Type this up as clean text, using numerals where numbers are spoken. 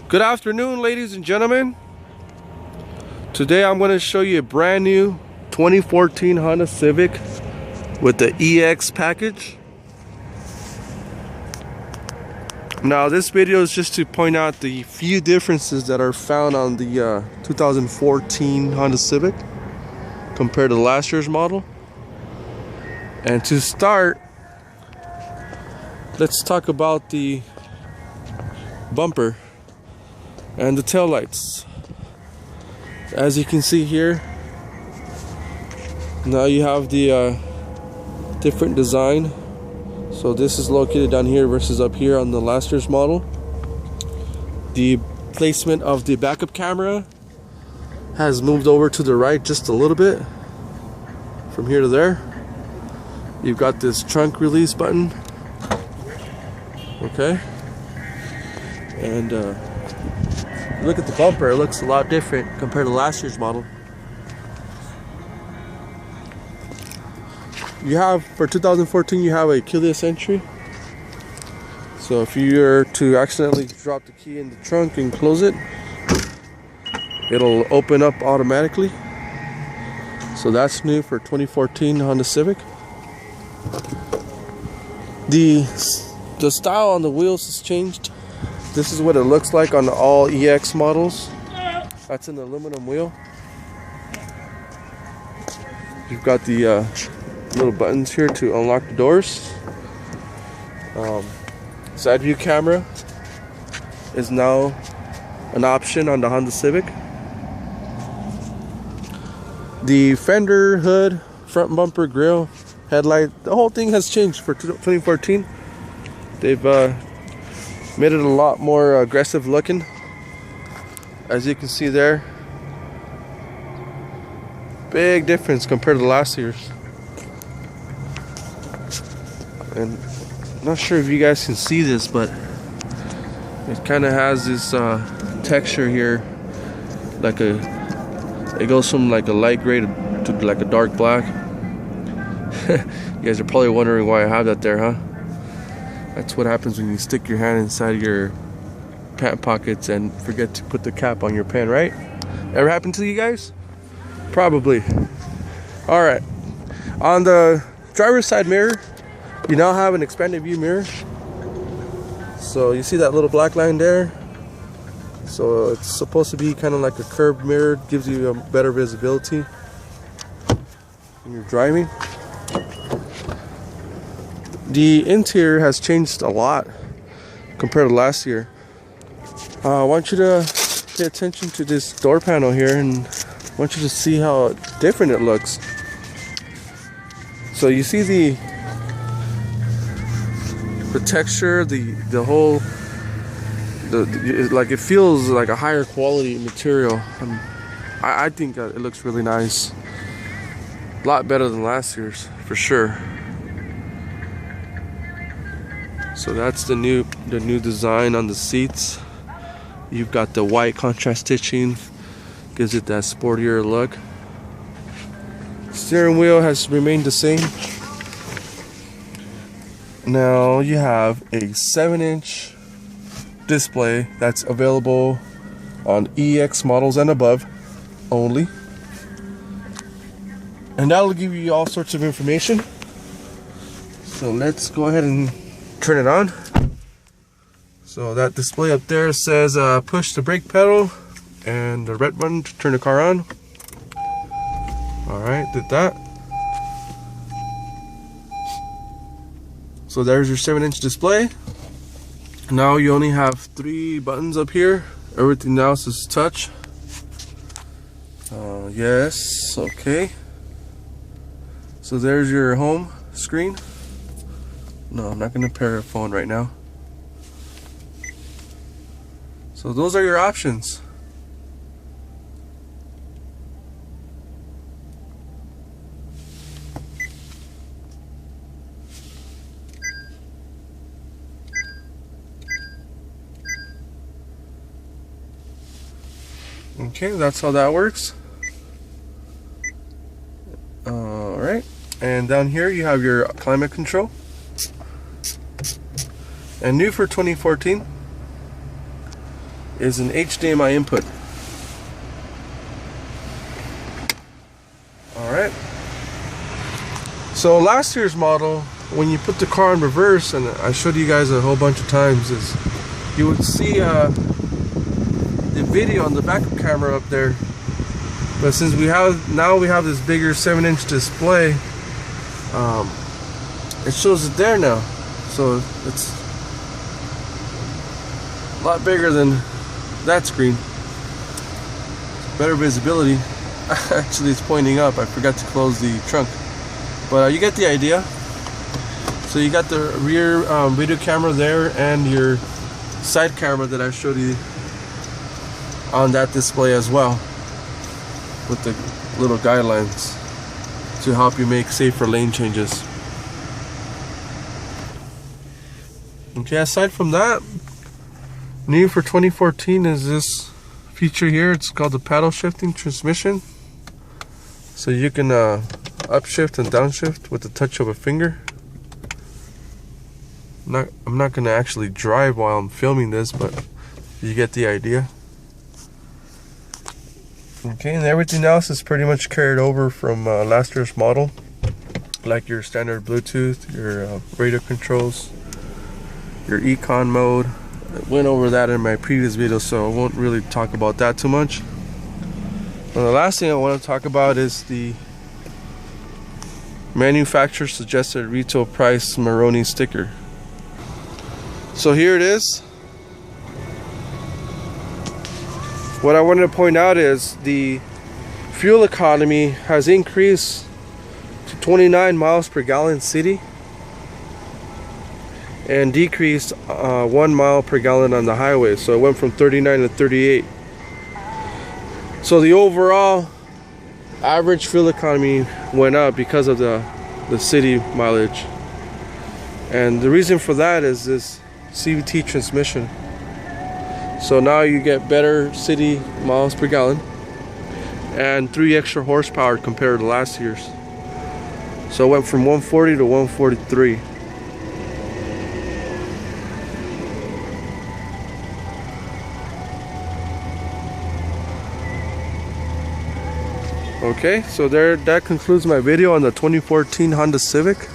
Good afternoon, ladies and gentlemen. Today I'm going to show you a brand new 2014 Honda Civic with the EX package. Now this video is just to point out the few differences that are found on the 2014 Honda Civic compared to last year's model. And to start, let's talk about the bumper and the tail lights. As you can see here, now you have the different design. So this is located down here versus up here on the last year's model. The placement of the backup camera has moved over to the right just a little bit from here to there. You've got this trunk release button, okay, and look at the bumper. It looks a lot different compared to last year's model. You have, for 2014, you have a keyless entry. So if you were to accidentally drop the key in the trunk and close it, it'll open up automatically. So that's new for 2014 Honda Civic. The style on the wheels has changed. This is what it looks like on all EX models. That's an aluminum wheel. You've got the little buttons here to unlock the doors. Side view camera is now an option on the Honda Civic. The fender, hood, front bumper, grille, headlight, the whole thing has changed for 2014. They've made it a lot more aggressive looking, as you can see there. Big difference compared to last year's. And I'm not sure if you guys can see this, but it kind of has this texture here, like it goes from like a light gray to like a dark black. You guys are probably wondering why I have that there, huh? That's what happens when you stick your hand inside your pant pockets and forget to put the cap on your pen, right? Ever happened to you guys? Probably. Alright. On the driver's side mirror, you now have an expanded view mirror. So you see that little black line there? So it's supposed to be kind of like a curved mirror. Gives you a better visibility when you're driving. The interior has changed a lot compared to last year. I want you to pay attention to this door panel here, and I want you to see how different it looks. So you see the texture, the whole, like it feels like a higher quality material. I think it looks really nice. A lot better than last year's, for sure. So that's the new design on the seats. You've got the white contrast stitching, gives it that sportier look. Steering wheel has remained the same. Now you have a 7-inch display that's available on EX models and above only. And that'll give you all sorts of information. So let's go ahead and turn it on. So that display up there says push the brake pedal and the red button to turn the car on. Alright, did that. So there's your 7-inch display. Now you only have 3 buttons up here. Everything else is touch. Yes, okay. So there's your home screen. No, I'm not going to pair a phone right now. So those are your options. Okay, that's how that works. Alright, and down here you have your climate control. And new for 2014, is an HDMI input. Alright. So last year's model, when you put the car in reverse, and I showed you guys a whole bunch of times, is you would see the video on the backup camera up there. But since we have this bigger 7-inch display, it shows it there now. So it's a lot bigger than that screen. Better visibility. Actually, it's pointing up. I forgot to close the trunk, but you get the idea. So you got the rear video camera there and your side camera that I showed you on that display as well, with the little guidelines to help you make safer lane changes. Okay, aside from that, new for 2014 is this feature here. It's called the paddle shifting transmission. So you can upshift and downshift with the touch of a finger. I'm not gonna actually drive while I'm filming this, but you get the idea. Okay, and everything else is pretty much carried over from last year's model, like your standard Bluetooth, your radio controls, your econ mode. I went over that in my previous video, so I won't really talk about that too much. And the last thing I want to talk about is the manufacturer suggested retail price Maroni sticker. So here it is. What I wanted to point out is the fuel economy has increased to 29 miles per gallon city and decreased 1 mile per gallon on the highway. So it went from 39 to 38. So the overall average fuel economy went up because of the city mileage. And the reason for that is this CVT transmission. So now you get better city miles per gallon and 3 extra horsepower compared to last year's. So it went from 140 to 143. Okay, so that concludes my video on the 2014 Honda Civic.